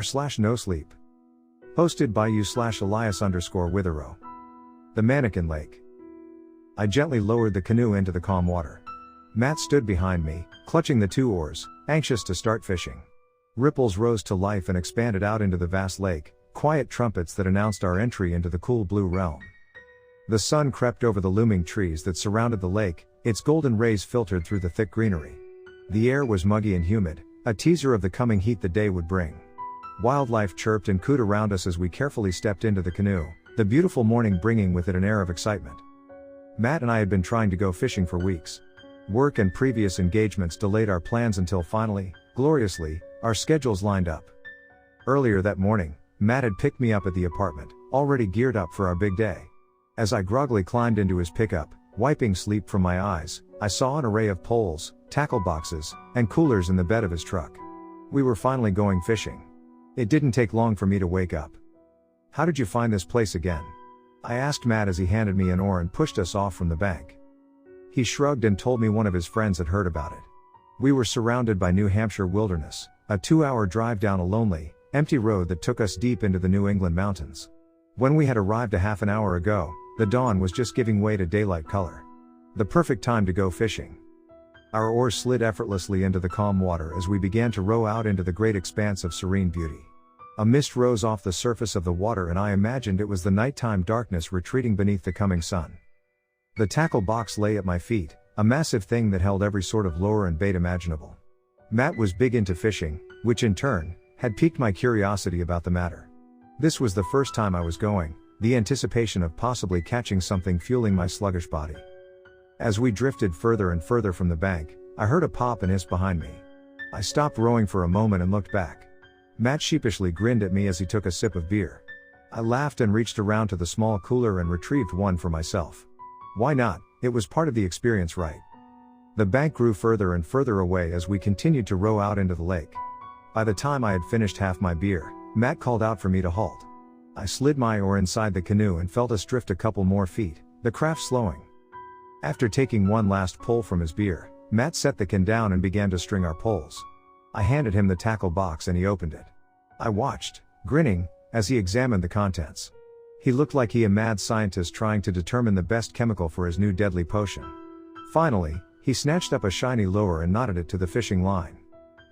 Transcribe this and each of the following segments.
r/nosleep. Hosted by you/Elias_Withero. The Mannequin Lake. I gently lowered the canoe into the calm water. Matt stood behind me, clutching the two oars, anxious to start fishing. Ripples rose to life and expanded out into the vast lake, quiet trumpets that announced our entry into the cool blue realm. The sun crept over the looming trees that surrounded the lake, its golden rays filtered through the thick greenery. The air was muggy and humid, a teaser of the coming heat the day would bring. Wildlife chirped and cooed around us as we carefully stepped into the canoe, the beautiful morning bringing with it an air of excitement. Matt and I had been trying to go fishing for weeks. Work and previous engagements delayed our plans until finally, gloriously, our schedules lined up. Earlier that morning, Matt had picked me up at the apartment, already geared up for our big day. As I groggily climbed into his pickup, wiping sleep from my eyes, I saw an array of poles, tackle boxes, and coolers in the bed of his truck. We were finally going fishing. It didn't take long for me to wake up. "How did you find this place again?" I asked Matt as he handed me an oar and pushed us off from the bank. He shrugged and told me one of his friends had heard about it. We were surrounded by New Hampshire wilderness, a 2-hour drive down a lonely, empty road that took us deep into the New England mountains. When we had arrived a half an hour ago, the dawn was just giving way to daylight color. The perfect time to go fishing. Our oars slid effortlessly into the calm water as we began to row out into the great expanse of serene beauty. A mist rose off the surface of the water and I imagined it was the nighttime darkness retreating beneath the coming sun. The tackle box lay at my feet, a massive thing that held every sort of lure and bait imaginable. Matt was big into fishing, which in turn, had piqued my curiosity about the matter. This was the first time I was going, the anticipation of possibly catching something fueling my sluggish body. As we drifted further and further from the bank, I heard a pop and hiss behind me. I stopped rowing for a moment and looked back. Matt sheepishly grinned at me as he took a sip of beer. I laughed and reached around to the small cooler and retrieved one for myself. Why not? It was part of the experience, right? The bank grew further and further away as we continued to row out into the lake. By the time I had finished half my beer, Matt called out for me to halt. I slid my oar inside the canoe and felt us drift a couple more feet, the craft slowing. After taking one last pull from his beer, Matt set the can down and began to string our poles. I handed him the tackle box and he opened it. I watched, grinning, as he examined the contents. He looked like a mad scientist trying to determine the best chemical for his new deadly potion. Finally, he snatched up a shiny lure and knotted it to the fishing line.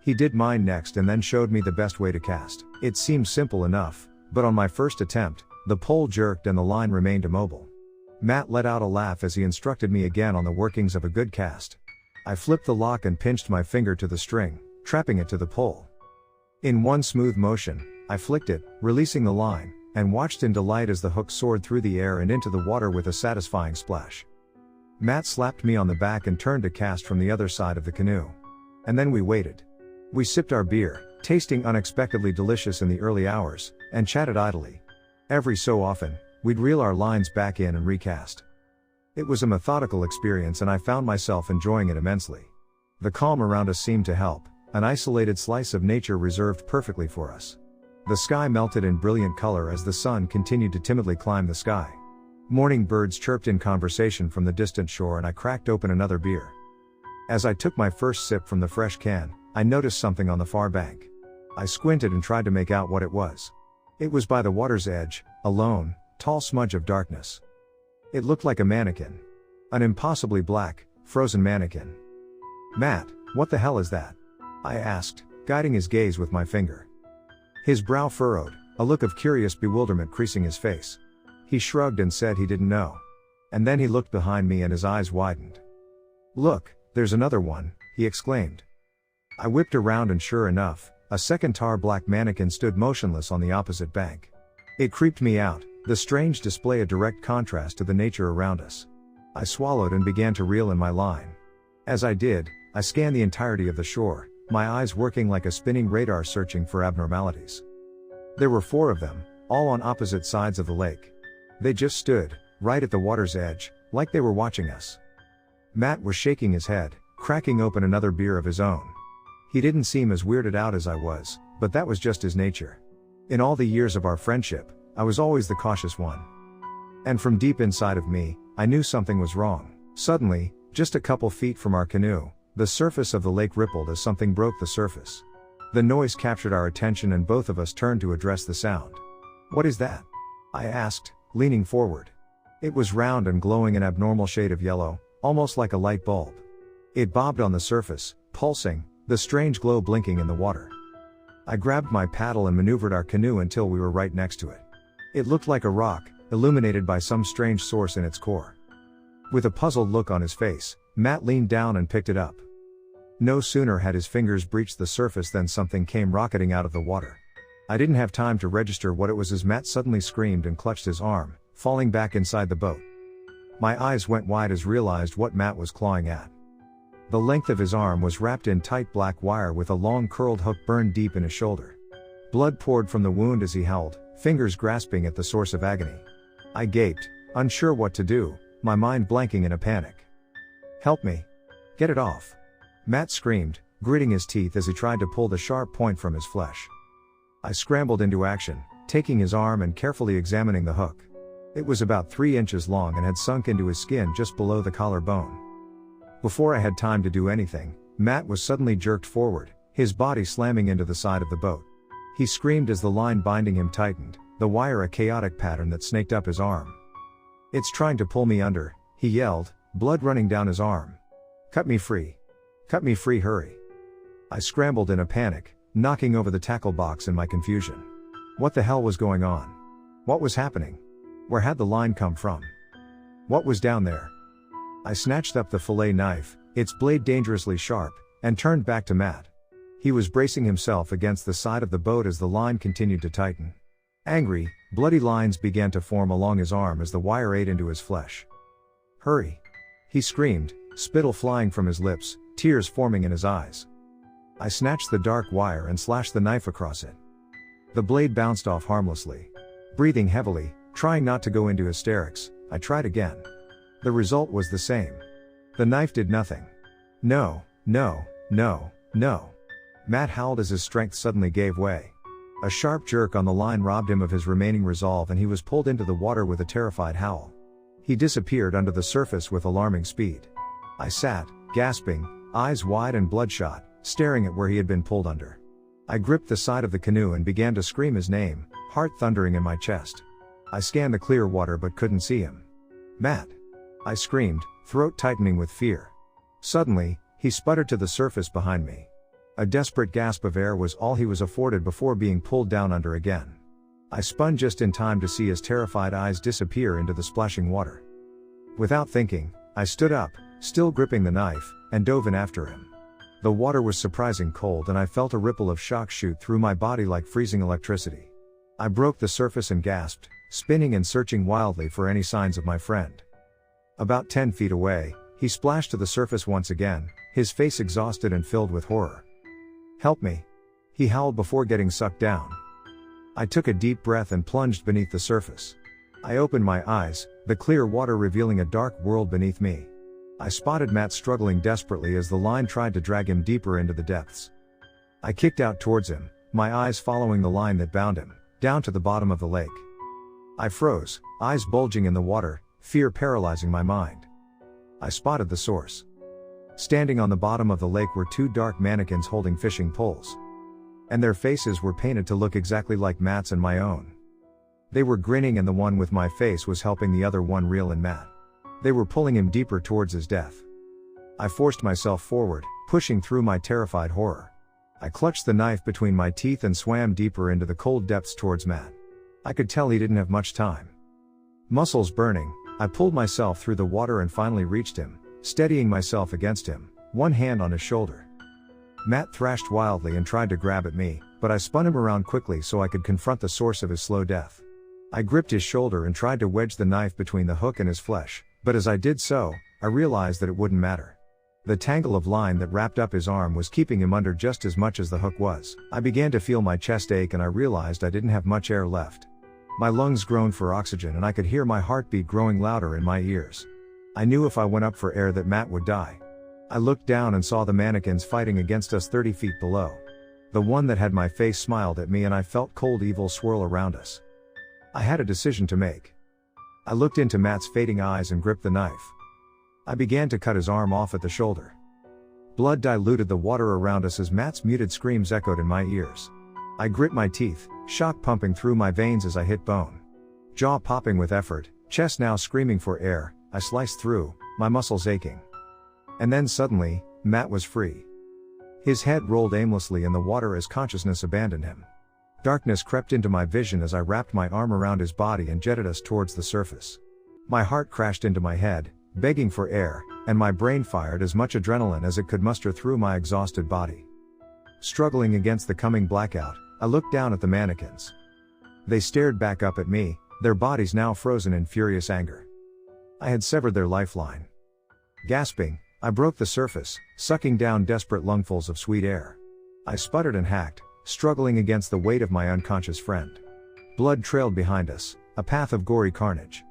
He did mine next and then showed me the best way to cast. It seemed simple enough, but on my first attempt, the pole jerked and the line remained immobile. Matt let out a laugh as he instructed me again on the workings of a good cast. I flipped the lock and pinched my finger to the string, trapping it to the pole. In one smooth motion, I flicked it, releasing the line, and watched in delight as the hook soared through the air and into the water with a satisfying splash. Matt slapped me on the back and turned to cast from the other side of the canoe. And then we waited. We sipped our beer, tasting unexpectedly delicious in the early hours, and chatted idly. Every so often, we'd reel our lines back in and recast. It was a methodical experience and I found myself enjoying it immensely. The calm around us seemed to help, an isolated slice of nature reserved perfectly for us. The sky melted in brilliant color as the sun continued to timidly climb the sky. Morning birds chirped in conversation from the distant shore and I cracked open another beer. As I took my first sip from the fresh can, I noticed something on the far bank. I squinted and tried to make out what it was. It was by the water's edge, a lone, tall smudge of darkness. It looked like a mannequin. An impossibly black, frozen mannequin. "Matt, what the hell is that?" I asked, guiding his gaze with my finger. His brow furrowed, a look of curious bewilderment creasing his face. He shrugged and said he didn't know. And then he looked behind me and his eyes widened. "Look, there's another one," he exclaimed. I whipped around and sure enough, a second tar black mannequin stood motionless on the opposite bank. It creeped me out, the strange display a direct contrast to the nature around us. I swallowed and began to reel in my line. As I did, I scanned the entirety of the shore, my eyes working like a spinning radar searching for abnormalities. There were 4 of them, all on opposite sides of the lake. They just stood, right at the water's edge, like they were watching us. Matt was shaking his head, cracking open another beer of his own. He didn't seem as weirded out as I was, but that was just his nature. In all the years of our friendship, I was always the cautious one. And from deep inside of me, I knew something was wrong. Suddenly, just a couple feet from our canoe, the surface of the lake rippled as something broke the surface. The noise captured our attention and both of us turned to address the sound. "What is that?" I asked, leaning forward. It was round and glowing an abnormal shade of yellow, almost like a light bulb. It bobbed on the surface, pulsing, the strange glow blinking in the water. I grabbed my paddle and maneuvered our canoe until we were right next to it. It looked like a rock, illuminated by some strange source in its core. With a puzzled look on his face, Matt leaned down and picked it up. No sooner had his fingers breached the surface than something came rocketing out of the water. I didn't have time to register what it was as Matt suddenly screamed and clutched his arm, falling back inside the boat. My eyes went wide as realized what Matt was clawing at. The length of his arm was wrapped in tight black wire with a long curled hook burned deep in his shoulder. Blood poured from the wound as he howled, fingers grasping at the source of agony. I gaped, unsure what to do, my mind blanking in a panic. "Help me! Get it off!" Matt screamed, gritting his teeth as he tried to pull the sharp point from his flesh. I scrambled into action, taking his arm and carefully examining the hook. It was about 3 inches long and had sunk into his skin just below the collarbone. Before I had time to do anything, Matt was suddenly jerked forward, his body slamming into the side of the boat. He screamed as the line binding him tightened, the wire a chaotic pattern that snaked up his arm. "It's trying to pull me under," he yelled, blood running down his arm. "Cut me free! Cut me free, hurry!" I scrambled in a panic, knocking over the tackle box in my confusion. What the hell was going on? What was happening? Where had the line come from? What was down there? I snatched up the fillet knife, its blade dangerously sharp, and turned back to Matt. He was bracing himself against the side of the boat as the line continued to tighten. Angry, bloody lines began to form along his arm as the wire ate into his flesh. "Hurry!" he screamed, spittle flying from his lips, tears forming in his eyes. I snatched the dark wire and slashed the knife across it. The blade bounced off harmlessly. Breathing heavily, trying not to go into hysterics, I tried again. The result was the same. The knife did nothing. "No, no, no, no!" Matt howled as his strength suddenly gave way. A sharp jerk on the line robbed him of his remaining resolve and he was pulled into the water with a terrified howl. He disappeared under the surface with alarming speed. I sat, gasping, eyes wide and bloodshot, staring at where he had been pulled under. I gripped the side of the canoe and began to scream his name, heart thundering in my chest. I scanned the clear water but couldn't see him. "Matt!" I screamed, throat tightening with fear. Suddenly, he sputtered to the surface behind me. A desperate gasp of air was all he was afforded before being pulled down under again. I spun just in time to see his terrified eyes disappear into the splashing water. Without thinking, I stood up, still gripping the knife, and dove in after him. The water was surprising cold and I felt a ripple of shock shoot through my body like freezing electricity. I broke the surface and gasped, spinning and searching wildly for any signs of my friend. About 10 feet away, he splashed to the surface once again, his face exhausted and filled with horror. "Help me!" he howled before getting sucked down. I took a deep breath and plunged beneath the surface. I opened my eyes, the clear water revealing a dark world beneath me. I spotted Matt struggling desperately as the line tried to drag him deeper into the depths. I kicked out towards him, my eyes following the line that bound him, down to the bottom of the lake. I froze, eyes bulging in the water, fear paralyzing my mind. I spotted the source. Standing on the bottom of the lake were 2 dark mannequins holding fishing poles. And their faces were painted to look exactly like Matt's and my own. They were grinning and the one with my face was helping the other one reel in Matt. They were pulling him deeper towards his death. I forced myself forward, pushing through my terrified horror. I clutched the knife between my teeth and swam deeper into the cold depths towards Matt. I could tell he didn't have much time. Muscles burning, I pulled myself through the water and finally reached him, steadying myself against him, one hand on his shoulder. Matt thrashed wildly and tried to grab at me, but I spun him around quickly so I could confront the source of his slow death. I gripped his shoulder and tried to wedge the knife between the hook and his flesh, but as I did so, I realized that it wouldn't matter. The tangle of line that wrapped up his arm was keeping him under just as much as the hook was. I began to feel my chest ache and I realized I didn't have much air left. My lungs groaned for oxygen and I could hear my heartbeat growing louder in my ears. I knew if I went up for air that Matt would die. I looked down and saw the mannequins fighting against us 30 feet below. The one that had my face smiled at me and I felt cold evil swirl around us. I had a decision to make. I looked into Matt's fading eyes and gripped the knife. I began to cut his arm off at the shoulder. Blood diluted the water around us as Matt's muted screams echoed in my ears. I grit my teeth, shock pumping through my veins as I hit bone. Jaw popping with effort, chest now screaming for air, I sliced through, my muscles aching. And then suddenly, Matt was free. His head rolled aimlessly in the water as consciousness abandoned him. Darkness crept into my vision as I wrapped my arm around his body and jetted us towards the surface. My heart crashed into my head, begging for air, and my brain fired as much adrenaline as it could muster through my exhausted body. Struggling against the coming blackout, I looked down at the mannequins. They stared back up at me, their bodies now frozen in furious anger. I had severed their lifeline. Gasping, I broke the surface, sucking down desperate lungfuls of sweet air. I sputtered and hacked, struggling against the weight of my unconscious friend. Blood trailed behind us, a path of gory carnage.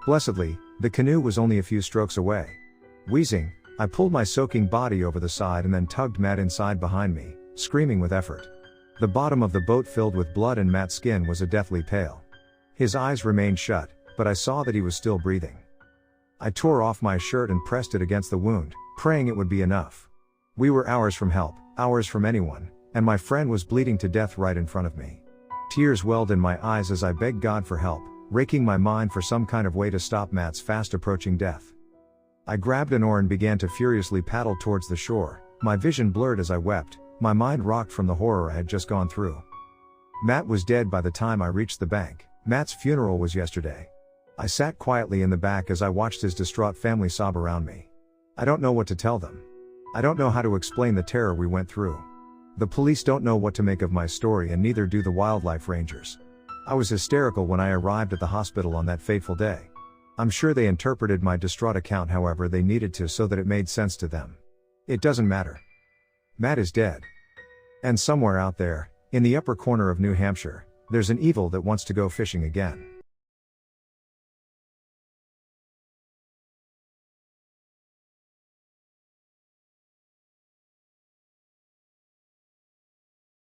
Blessedly, the canoe was only a few strokes away. Wheezing, I pulled my soaking body over the side and then tugged Matt inside behind me, screaming with effort. The bottom of the boat filled with blood and Matt's skin was a deathly pale. His eyes remained shut, but I saw that he was still breathing. I tore off my shirt and pressed it against the wound, praying it would be enough. We were hours from help, hours from anyone, and my friend was bleeding to death right in front of me. Tears welled in my eyes as I begged God for help, raking my mind for some kind of way to stop Matt's fast approaching death. I grabbed an oar and began to furiously paddle towards the shore, my vision blurred as I wept, my mind rocked from the horror I had just gone through. Matt was dead by the time I reached the bank. Matt's funeral was yesterday. I sat quietly in the back as I watched his distraught family sob around me. I don't know what to tell them. I don't know how to explain the terror we went through. The police don't know what to make of my story and neither do the wildlife rangers. I was hysterical when I arrived at the hospital on that fateful day. I'm sure they interpreted my distraught account however they needed to so that it made sense to them. It doesn't matter. Matt is dead. And somewhere out there, in the upper corner of New Hampshire, there's an evil that wants to go fishing again.